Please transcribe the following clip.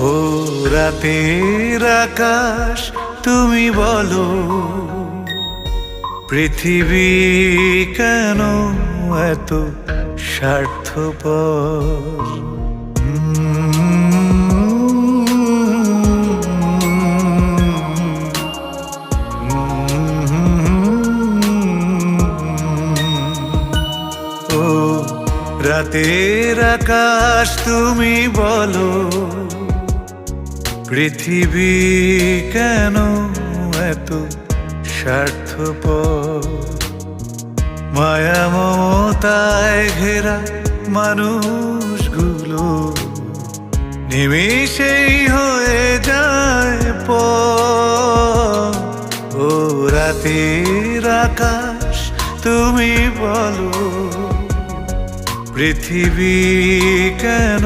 ও রাতের আকাশ তুমি বলো, পৃথিবী কেন এত স্বার্থপর? ও রাতের আকাশ তুমি বলো, পৃথিবী কেন এত স্বার্থপর? মায়া মমতায় ঘেরা মানুষগুলো নিমিষেই হয়ে যায় পর। ও রাতের আকাশ তুমি বলো, পৃথিবী কেন